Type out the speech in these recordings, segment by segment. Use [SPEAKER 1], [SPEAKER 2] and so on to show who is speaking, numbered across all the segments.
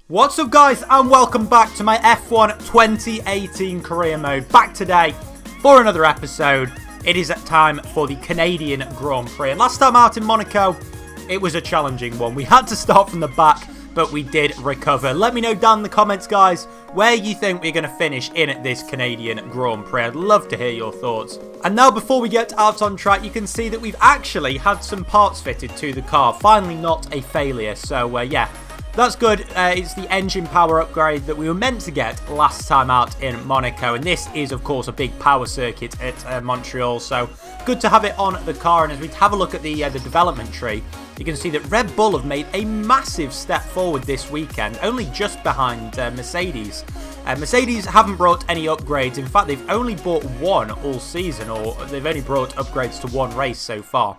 [SPEAKER 1] What's up guys, and welcome back to my F1 2018 career mode. Back today for another episode. It is time for the Canadian Grand Prix. And last time out in Monaco, it was a challenging one. We had to start from the back, but we did recover. Let me know down in the comments, guys, where you think we're going to finish in this Canadian Grand Prix. I'd love to hear your thoughts. And now, before we get out on track, you can see that we've actually had some parts fitted to the car. Finally, not a failure. So, yeah. That's good. It's the engine power upgrade that we were meant to get last time out in Monaco. And this is, of course, a big power circuit at Montreal. So good to have it on the car. And as we have a look at the development tree, you can see that Red Bull have made a massive step forward this weekend, only just behind Mercedes. Mercedes haven't brought any upgrades. In fact, they've only bought one all season, or they've only brought upgrades to one race so far.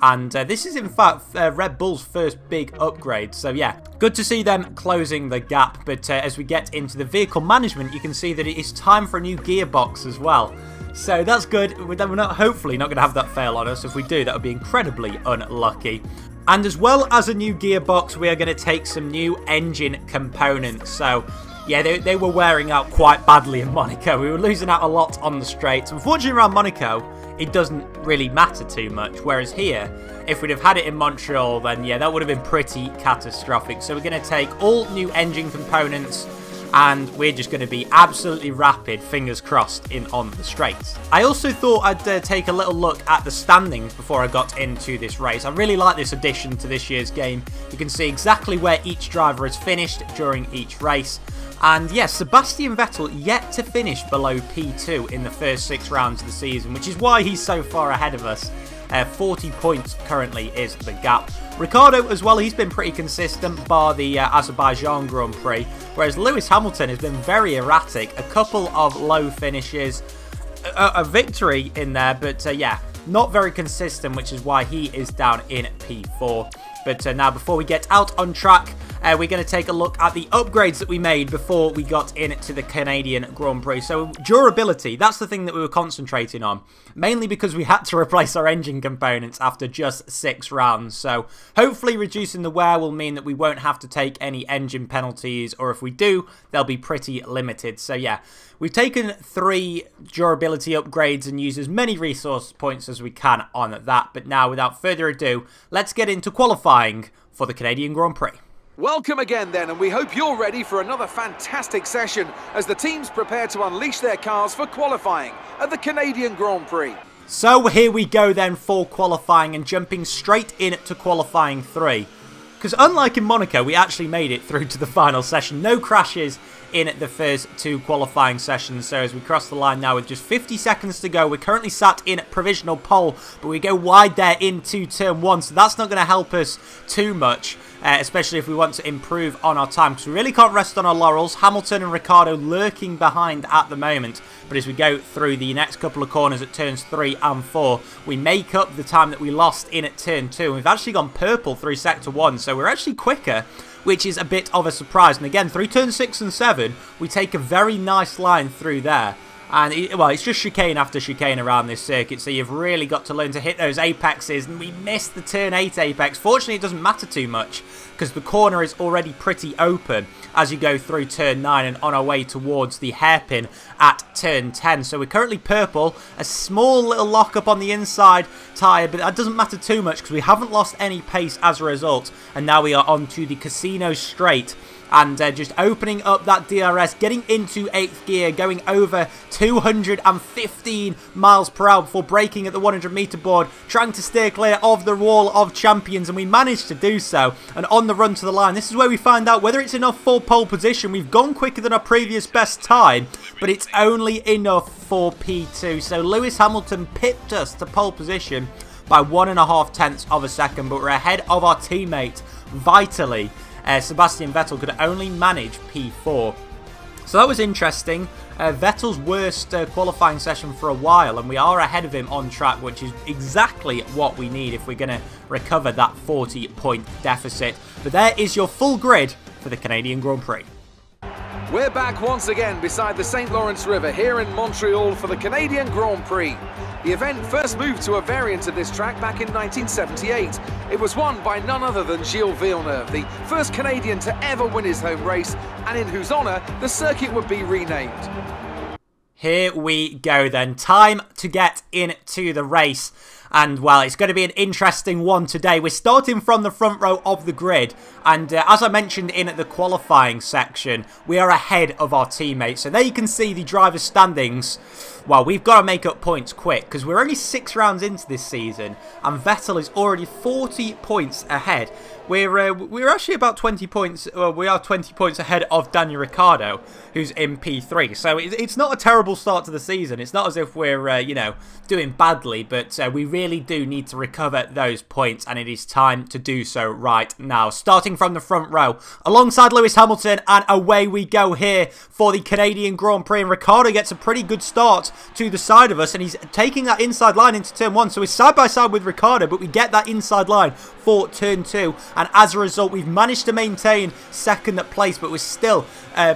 [SPEAKER 1] And this is, in fact, Red Bull's first big upgrade. So, yeah, good to see them closing the gap. But as we get into the vehicle management, you can see that it is time for a new gearbox as well. So that's good. We're hopefully not going to have that fail on us. If we do, that would be incredibly unlucky. And as well as a new gearbox, we are going to take some new engine components. So, yeah, they were wearing out quite badly in Monaco. We were losing out a lot on the straights. Unfortunately, around Monaco, it doesn't really matter too much. Whereas here, if we'd have had it in Montreal, then yeah, that would have been pretty catastrophic. So we're going to take all new engine components, and we're just going to be absolutely rapid, fingers crossed, on the straights. I also thought I'd take a little look at the standings before I got into this race. I really like this addition to this year's game. You can see exactly where each driver has finished during each race. And yes, Sebastian Vettel yet to finish below P2 in the first 6 rounds of the season, which is why he's so far ahead of us. 40 points currently is the gap. Ricciardo as well, he's been pretty consistent, bar the Azerbaijan Grand Prix, whereas Lewis Hamilton has been very erratic. A couple of low finishes, a victory in there, but yeah, not very consistent, which is why he is down in P4. But now, before we get out on track, we're going to take a look at the upgrades that we made before we got into the Canadian Grand Prix. So, durability, that's the thing that we were concentrating on. Mainly because we had to replace our engine components after just 6 rounds. So, hopefully reducing the wear will mean that we won't have to take any engine penalties. Or if we do, they'll be pretty limited. So, yeah, we've taken 3 durability upgrades and used as many resource points as we can on that. But now, without further ado, let's get into qualifying for the Canadian Grand Prix.
[SPEAKER 2] Welcome again then, and we hope you're ready for another fantastic session as the teams prepare to unleash their cars for qualifying at the Canadian Grand Prix.
[SPEAKER 1] So here we go then for qualifying, and jumping straight in to qualifying 3. Because unlike in Monaco, we actually made it through to the final session. No crashes in the first 2 qualifying sessions. So as we cross the line now with just 50 seconds to go, we're currently sat in provisional pole, but we go wide there into turn 1. So that's not going to help us too much. Especially if we want to improve on our time, because we really can't rest on our laurels. Hamilton and Ricciardo lurking behind at the moment, but as we go through the next couple of corners at turns 3 and 4, we make up the time that we lost in at turn 2, and we've actually gone purple through sector 1, so we're actually quicker, which is a bit of a surprise. And again, through turns 6 and 7, we take a very nice line through there. And, well, it's just chicane after chicane around this circuit, so you've really got to learn to hit those apexes, and we missed the turn 8 apex. Fortunately, it doesn't matter too much, because the corner is already pretty open as you go through turn 9 and on our way towards the hairpin at turn 10. So we're currently purple, a small little lock-up on the inside tyre, but that doesn't matter too much, because we haven't lost any pace as a result. And now we are on to the Casino Straight. And just opening up that DRS, getting into 8th gear, going over 215 miles per hour before braking at the 100 meter board, trying to steer clear of the wall of champions, and we managed to do so. And on the run to the line, this is where we find out whether it's enough for pole position. We've gone quicker than our previous best time, but it's only enough for P2. So Lewis Hamilton pipped us to pole position by 1.5 tenths of a second, but we're ahead of our teammate vitally. Sebastian Vettel could only manage P4. So that was interesting. Vettel's worst qualifying session for a while, and we are ahead of him on track, which is exactly what we need if we're going to recover that 40-point deficit. But there is your full grid for the Canadian Grand Prix.
[SPEAKER 2] We're back once again beside the St. Lawrence River here in Montreal for the Canadian Grand Prix. The event first moved to a variant of this track back in 1978. It was won by none other than Gilles Villeneuve, the first Canadian to ever win his home race, and in whose honour the circuit would be renamed.
[SPEAKER 1] Here we go then. Time to get into the race. And, well, it's going to be an interesting one today. We're starting from the front row of the grid. And as I mentioned in the qualifying section, we are ahead of our teammates. So there you can see the driver's standings. Well, we've got to make up points quick because we're only 6 rounds into this season. And Vettel is already 40 points ahead. We're actually about 20 points, we are 20 points ahead of Daniel Ricciardo, who's in P3. So it's not a terrible start to the season. It's not as if we're, you know, doing badly, but we really do need to recover those points, and it is time to do so right now. Starting from the front row, alongside Lewis Hamilton, and away we go here for the Canadian Grand Prix, and Ricciardo gets a pretty good start to the side of us, and he's taking that inside line into turn 1, so we're side by side with Ricciardo, but we get that inside line for turn 2, and as a result we've managed to maintain second place, but we're still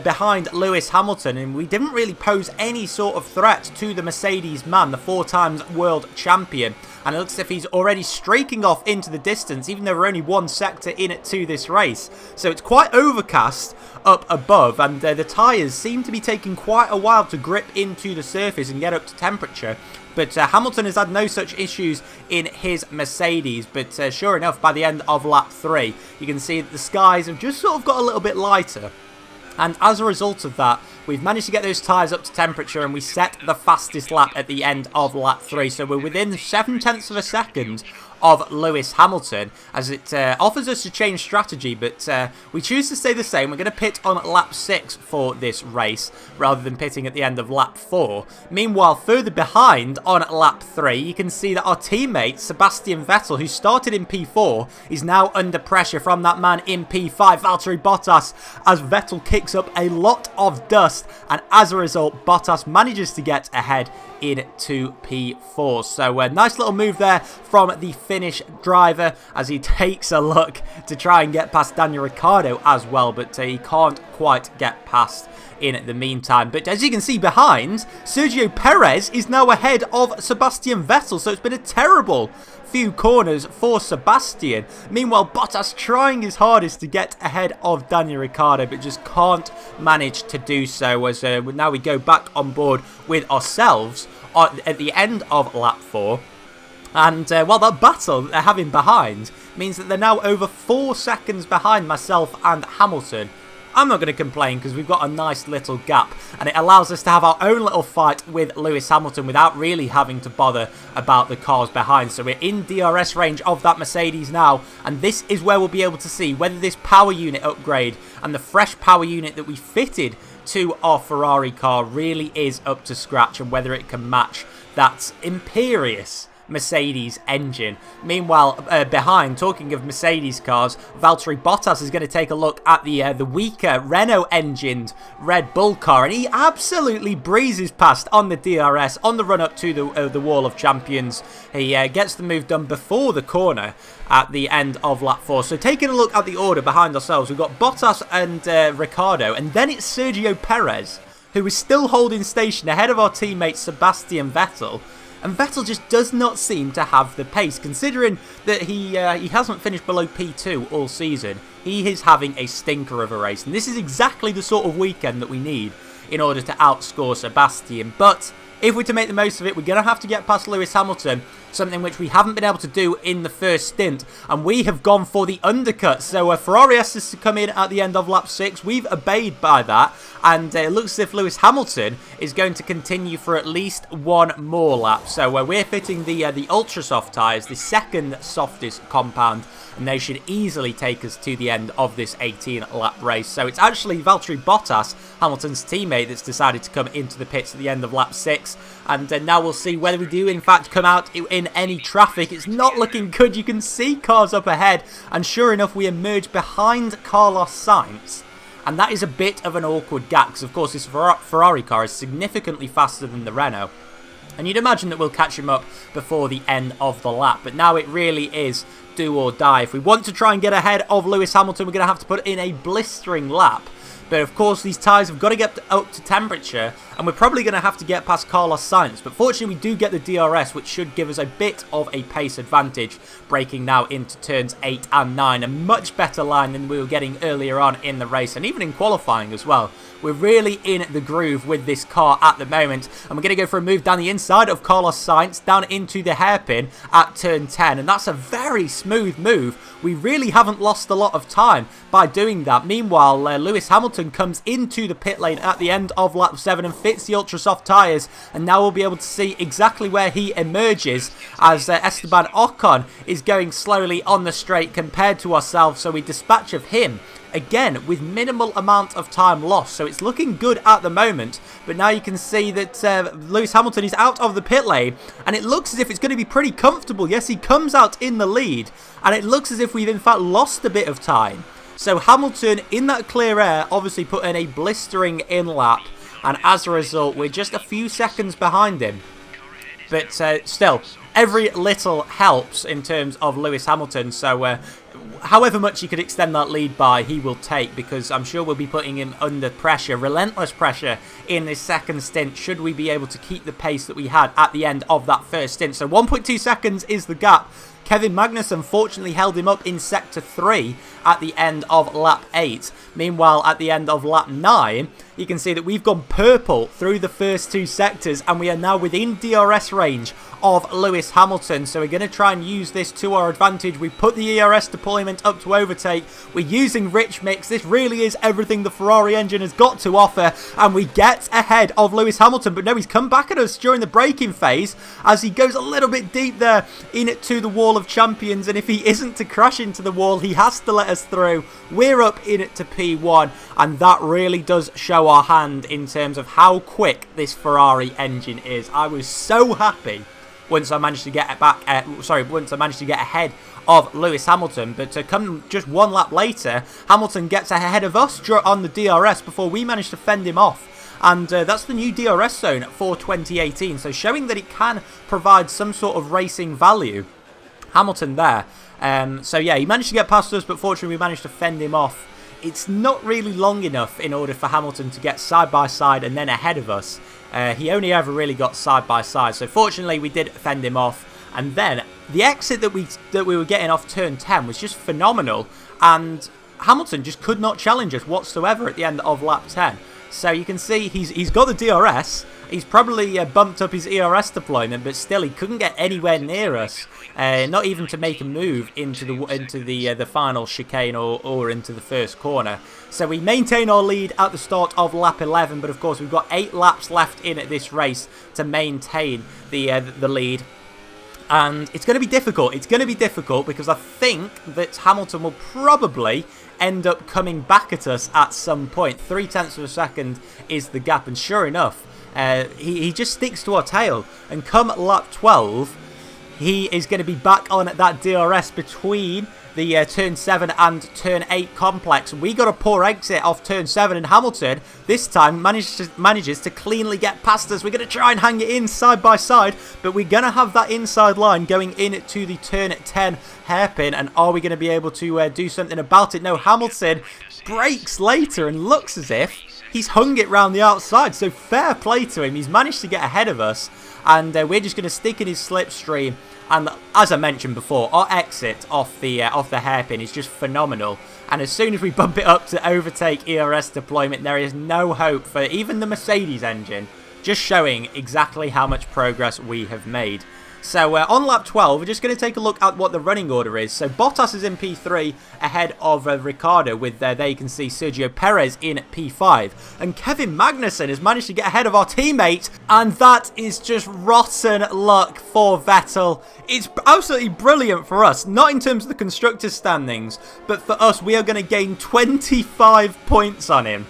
[SPEAKER 1] behind Lewis Hamilton, and we didn't really pose any sort of threat to the Mercedes man, the 4-time world champion, and it looks as if he's already streaking off into the distance, even though we're only 1 sector in it to this race. So it's quite overcast up above, and the tyres seem to be taking quite a while to grip into the surface and get up to temperature. But Hamilton has had no such issues in his Mercedes. But sure enough, by the end of lap 3, you can see that the skies have just sort of got a little bit lighter. And as a result of that, we've managed to get those tyres up to temperature, and we set the fastest lap at the end of lap 3. So we're within 0.7 of a second of Lewis Hamilton, as it offers us to change strategy, but we choose to stay the same. We're going to pit on lap 6 for this race, rather than pitting at the end of lap 4. Meanwhile, further behind on lap 3, you can see that our teammate, Sebastian Vettel, who started in P4, is now under pressure from that man in P5, Valtteri Bottas, as Vettel kicks up a lot of dust, and as a result, Bottas manages to get ahead into P4. So a nice little move there from the Finnish driver, as he takes a look to try and get past Daniel Ricciardo as well, but he can't quite get past in the meantime. But as you can see behind, Sergio Perez is now ahead of Sebastian Vettel, so it's been a terrible few corners for Sebastian. Meanwhile, Bottas trying his hardest to get ahead of Daniel Ricciardo, but just can't manage to do so, as now we go back on board with ourselves at the end of lap 4. And, well, that battle they're having behind means that they're now over 4 seconds behind myself and Hamilton. I'm not going to complain because we've got a nice little gap, and it allows us to have our own little fight with Lewis Hamilton without really having to bother about the cars behind. So we're in DRS range of that Mercedes now, and this is where we'll be able to see whether this power unit upgrade and the fresh power unit that we fitted to our Ferrari car really is up to scratch, and whether it can match that imperious Mercedes engine. Meanwhile, behind, talking of Mercedes cars, Valtteri Bottas is going to take a look at the weaker Renault-engined Red Bull car, and he absolutely breezes past on the DRS on the run-up to the Wall of Champions. He gets the move done before the corner at the end of lap 4. So taking a look at the order behind ourselves, we've got Bottas and Ricciardo, and then it's Sergio Perez, who is still holding station ahead of our teammate Sebastian Vettel. And Vettel just does not seem to have the pace, considering that he hasn't finished below P2 all season. He is having a stinker of a race, and this is exactly the sort of weekend that we need in order to outscore Sebastian. But if we're to make the most of it, we're going to have to get past Lewis Hamilton, something which we haven't been able to do in the first stint, and we have gone for the undercut. So Ferrari asked us to come in at the end of lap 6. We've obeyed by that, and it looks as if Lewis Hamilton is going to continue for at least one more lap. So we're fitting the ultra soft tyres, the second softest compound, and they should easily take us to the end of this 18-lap race. So it's actually Valtteri Bottas, Hamilton's teammate, that's decided to come into the pits at the end of lap 6. And now we'll see whether we do, in fact, come out in any traffic. It's not looking good. You can see cars up ahead, and sure enough, we emerge behind Carlos Sainz. And that is a bit of an awkward gap, because, of course, this Ferrari car is significantly faster than the Renault. And you'd imagine that we'll catch him up before the end of the lap. But now it really is do or die. If we want to try and get ahead of Lewis Hamilton, we're going to have to put in a blistering lap. But of course, these tyres have got to get up to temperature, and we're probably going to have to get past Carlos Sainz. But fortunately, we do get the DRS, which should give us a bit of a pace advantage, braking now into turns 8 and 9. A much better line than we were getting earlier on in the race, and even in qualifying as well. We're really in the groove with this car at the moment, and we're going to go for a move down the inside of Carlos Sainz, down into the hairpin at turn 10, and that's a very smooth move. We really haven't lost a lot of time by doing that. Meanwhile, Lewis Hamilton comes into the pit lane at the end of lap 7 and fits the ultra soft tyres, and now we'll be able to see exactly where he emerges as Esteban Ocon is going slowly on the straight compared to ourselves, so we dispatch of him again with minimal amount of time lost. So it's looking good at the moment, but now you can see that Lewis Hamilton is out of the pit lane, and it looks as if it's going to be pretty comfortable. Yes, he comes out in the lead, and it looks as if we've in fact lost a bit of time. So Hamilton in that clear air obviously put in a blistering in lap, and as a result we're just a few seconds behind him. But still, every little helps in terms of Lewis Hamilton, so however much he could extend that lead by, he will take, because I'm sure we'll be putting him under pressure, relentless pressure, in this second stint, should we be able to keep the pace that we had at the end of that first stint. So 1.2 seconds is the gap. Kevin Magnussen fortunately held him up in sector 3 at the end of lap 8. Meanwhile, at the end of lap 9, you can see that we've gone purple through the first 2 sectors, and we are now within DRS range of Lewis Hamilton. So we're going to try and use this to our advantage. We put the ERS deployment up to overtake. We're using rich mix. This really is everything the Ferrari engine has got to offer, and we get ahead of Lewis Hamilton. But no, he's come back at us during the braking phase as he goes a little bit deep there into the wall of champions, and if he isn't to crash into the wall, he has to let us through. We're up in it to P1, and that really does show our hand in terms of how quick this Ferrari engine is. I was so happy once I managed to get once I managed to get ahead of Lewis Hamilton, but to come just one lap later, Hamilton gets ahead of us on the DRS before we managed to fend him off. And that's the new DRS zone for 2018, so showing that it can provide some sort of racing value. Hamilton there. So yeah, he managed to get past us, but fortunately we managed to fend him off. It's not really long enough in order for Hamilton to get side by side and then ahead of us. He only ever really got side by side, so fortunately we did fend him off. And then the exit that we were getting off turn 10 was just phenomenal, and Hamilton just could not challenge us whatsoever at the end of lap 10. So you can see he's got the DRS. He's probably bumped up his ERS deployment, but still he couldn't get anywhere near us, not even to make a move into the final chicane or into the first corner. So we maintain our lead at the start of lap 11, but of course we've got 8 laps left in this race to maintain the lead. And it's going to be difficult. It's going to be difficult because I think that Hamilton will probably end up coming back at us at some point. 0.3 of a second is the gap, and sure enough, he just sticks to our tail. And come lap 12, he is going to be back on at that DRS between the turn 7 and turn 8 complex. We got a poor exit off turn 7, and Hamilton this time manages to cleanly get past us. We're going to try and hang it in side by side, but we're going to have that inside line going into the turn 10 hairpin, and are we going to be able to do something about it? No, Hamilton brakes later and looks as if he's hung it round the outside, so fair play to him. He's managed to get ahead of us, and we're just going to stick in his slipstream. And as I mentioned before, our exit off the hairpin is just phenomenal. And as soon as we bump it up to overtake ERS deployment, there is no hope for even the Mercedes engine, just showing exactly how much progress we have made. So on lap 12, we're just going to take a look at what the running order is. So Bottas is in P3 ahead of Ricciardo, with there you can see Sergio Perez in P5. And Kevin Magnussen has managed to get ahead of our teammate, and that is just rotten luck for Vettel. It's absolutely brilliant for us, not in terms of the constructors' standings, but for us, we are going to gain 25 points on him.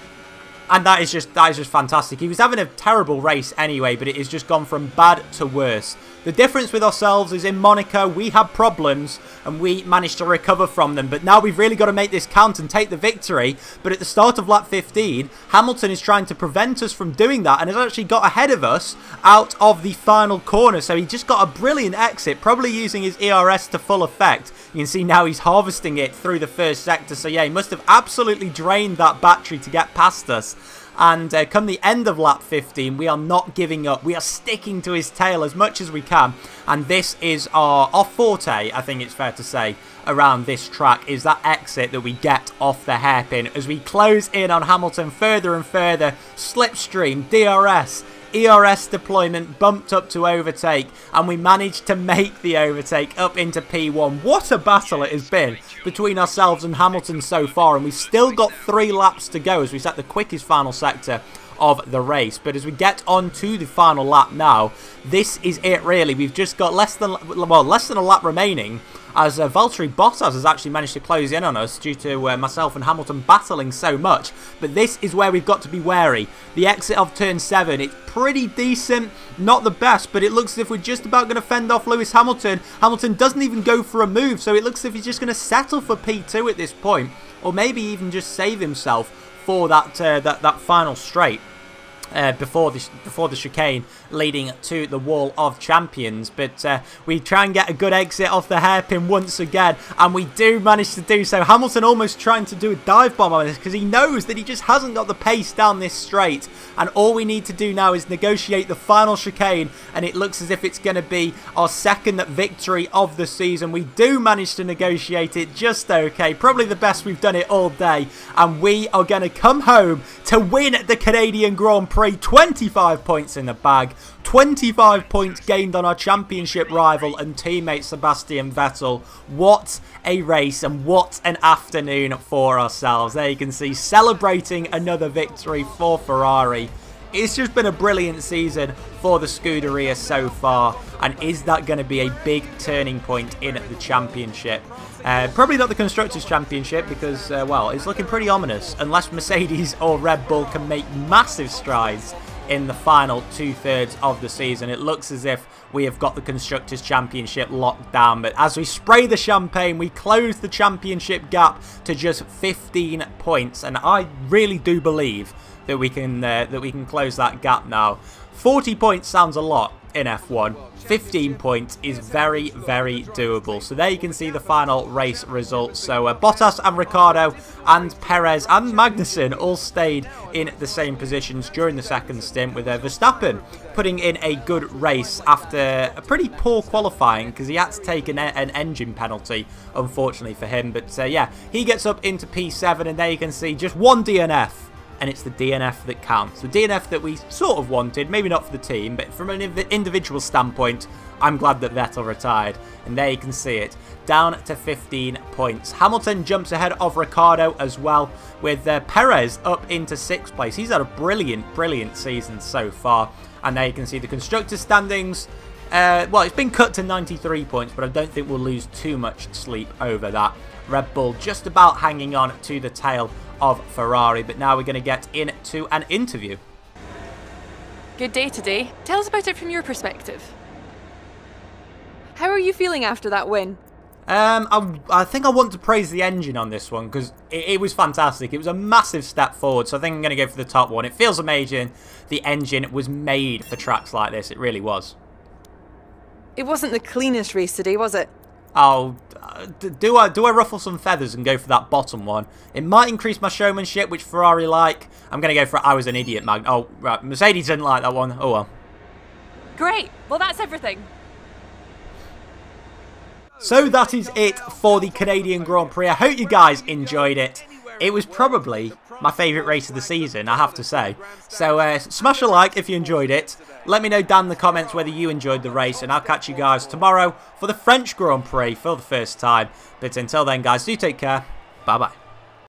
[SPEAKER 1] And that is just fantastic. He was having a terrible race anyway, but it has just gone from bad to worse. The difference with ourselves is in Monaco, we had problems and we managed to recover from them. But now we've really got to make this count and take the victory. But at the start of lap 15, Hamilton is trying to prevent us from doing that and has actually got ahead of us out of the final corner. So he just got a brilliant exit, probably using his ERS to full effect. You can see now he's harvesting it through the first sector. So yeah, he must have absolutely drained that battery to get past us. And come the end of lap 15, we are not giving up. We are sticking to his tail as much as we can. And this is our forte, I think it's fair to say, around this track, is that exit that we get off the hairpin. As we close in on Hamilton further and further, slipstream, DRS, ERS deployment bumped up to overtake, and we managed to make the overtake up into P1. What a battle it has been between ourselves and Hamilton so far, and we've still got 3 laps to go as we set the quickest final sector of the race. But as we get on to the final lap now, this is it really. We've just got less than a lap remaining, as Valtteri Bottas has actually managed to close in on us due to myself and Hamilton battling so much. But this is where we've got to be wary. The exit of turn 7, it's pretty decent, not the best, but it looks as if we're just about going to fend off Lewis Hamilton. Hamilton doesn't even go for a move, so it looks as if he's just going to settle for P2 at this point, or maybe even just save himself for that final straight. Before the chicane leading to the Wall of Champions. But we try and get a good exit off the hairpin once again, and we do manage to do so. Hamilton almost trying to do a dive bomb on this because he knows that he just hasn't got the pace down this straight, and all we need to do now is negotiate the final chicane, and it looks as if it's going to be our second victory of the season. We do manage to negotiate it just okay, probably the best we've done it all day, and we are going to come home to win the Canadian Grand Prix. 25 points in the bag, 25 points gained on our championship rival and teammate Sebastian Vettel. What a race and what an afternoon for ourselves. There you can see, celebrating another victory for Ferrari. It's just been a brilliant season for the Scuderia so far, and is that going to be a big turning point in the championship? Probably not the Constructors' Championship because, well, it's looking pretty ominous unless Mercedes or Red Bull can make massive strides in the final 2/3 of the season. It looks as if we have got the Constructors' Championship locked down, but as we spray the champagne, we close the championship gap to just 15 points, and I really do believe that we can close that gap now. 40 points sounds a lot in F1. 15 points is very, very doable. So there you can see the final race results. So Bottas and Ricciardo and Perez and Magnussen all stayed in the same positions during the second stint, with Verstappen putting in a good race after a pretty poor qualifying because he had to take an engine penalty, unfortunately for him. But yeah, he gets up into P7, and there you can see just one DNF. And it's the DNF that counts. The DNF that we sort of wanted, maybe not for the team, but from an individual standpoint, I'm glad that Vettel retired. And there you can see it, down to 15 points. Hamilton jumps ahead of Ricciardo as well, with Perez up into 6th place. He's had a brilliant, brilliant season so far. And there you can see the Constructors' standings. Well, it's been cut to 93 points, but I don't think we'll lose too much sleep over that. Red Bull just about hanging on to the tail of Ferrari, but now we're going to get into an interview.
[SPEAKER 3] Good day today. Tell us about it from your perspective. How are you feeling after that win?
[SPEAKER 1] I think I want to praise the engine on this one because it was fantastic. It was a massive step forward, so I think I'm going to go for the top one. It feels amazing. The engine was made for tracks like this. It really was.
[SPEAKER 3] It wasn't the cleanest race today, was it?
[SPEAKER 1] Oh, do I ruffle some feathers and go for that bottom one? It might increase my showmanship, which Ferrari like. I'm going to go for I was an idiot, Mag. Oh, right. Mercedes didn't like that one. Oh, well.
[SPEAKER 3] Great. Well, that's everything.
[SPEAKER 1] So that is it for the Canadian Grand Prix. I hope you guys enjoyed it. It was probably my favourite race of the season, I have to say. So smash a like if you enjoyed it. Let me know down in the comments whether you enjoyed the race, and I'll catch you guys tomorrow for the French Grand Prix for the first time. But until then, guys, do take care. Bye-bye.